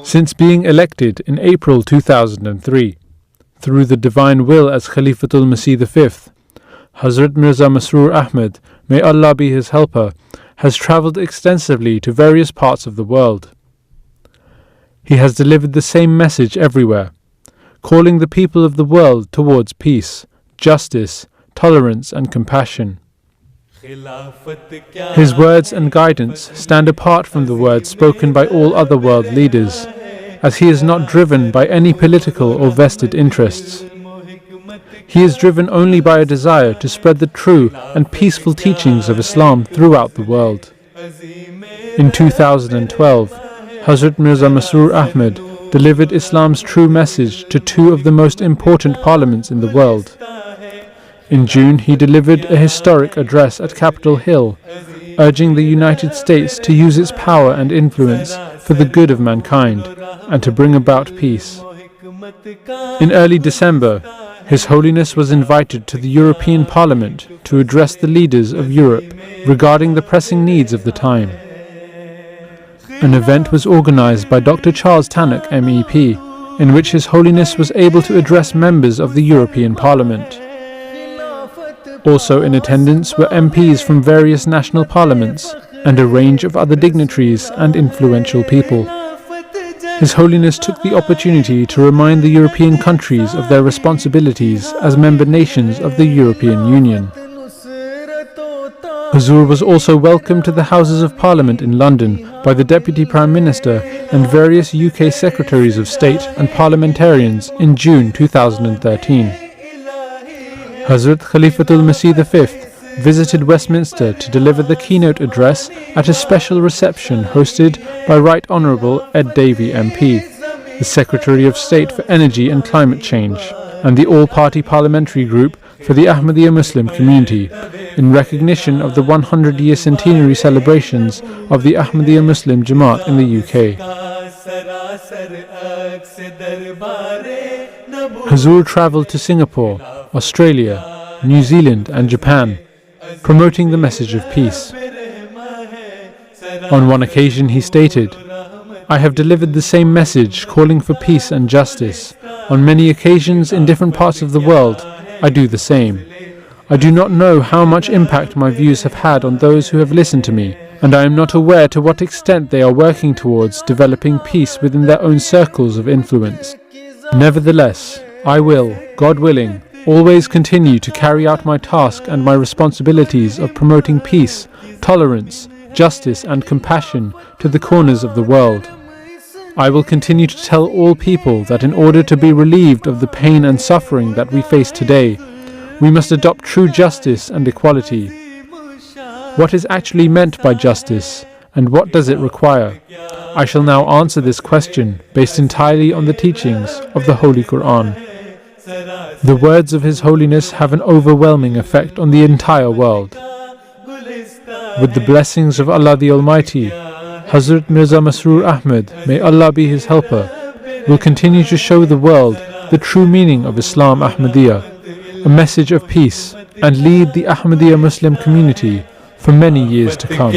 Since being elected in April 2003, through the divine will as Khalifatul Masih V, Hazrat Mirza Masroor Ahmad, may Allah be his helper, has travelled extensively to various parts of the world. He has delivered the same message everywhere, calling the people of the world towards peace, justice, tolerance and compassion. His words and guidance stand apart from the words spoken by all other world leaders, as he is not driven by any political or vested interests. He is driven only by a desire to spread the true and peaceful teachings of Islam throughout the world. In 2012, Hazrat Mirza Masroor Ahmad delivered Islam's true message to two of the most important parliaments in the world. In June, he delivered a historic address at Capitol Hill, urging the United States to use its power and influence for the good of mankind and to bring about peace. In early December, His Holiness was invited to the European Parliament to address the leaders of Europe regarding the pressing needs of the time. An event was organized by Dr. Charles Tannock, MEP, in which His Holiness was able to address members of the European Parliament. Also in attendance were MPs from various national parliaments and a range of other dignitaries and influential people. His Holiness took the opportunity to remind the European countries of their responsibilities as member nations of the European Union. Huzur was also welcomed to the Houses of Parliament in London by the Deputy Prime Minister and various UK Secretaries of State and parliamentarians in June 2013. Hazrat Khalifatul Masih V visited Westminster to deliver the keynote address at a special reception hosted by Right Honourable Ed Davey MP, the Secretary of State for Energy and Climate Change, and the All-Party Parliamentary Group for the Ahmadiyya Muslim community, in recognition of the 100-year centenary celebrations of the Ahmadiyya Muslim Jamaat in the UK. Huzur travelled to Singapore, Australia, New Zealand and Japan, promoting the message of peace. On one occasion he stated, "I have delivered the same message calling for peace and justice. On many occasions in different parts of the world, I do the same. I do not know how much impact my views have had on those who have listened to me, and I am not aware to what extent they are working towards developing peace within their own circles of influence. Nevertheless, I will, God willing, always continue to carry out my task and my responsibilities of promoting peace, tolerance, justice and compassion to the corners of the world. I will continue to tell all people that in order to be relieved of the pain and suffering that we face today, we must adopt true justice and equality. What is actually meant by justice, and what does it require? I shall now answer this question based entirely on the teachings of the Holy Quran. The words of His Holiness have an overwhelming effect on the entire world. With the blessings of Allah the Almighty, Hazrat Mirza Masroor Ahmad, may Allah be his helper, will continue to show the world the true meaning of Islam Ahmadiyya, a message of peace, and lead the Ahmadiyya Muslim community for many years to come.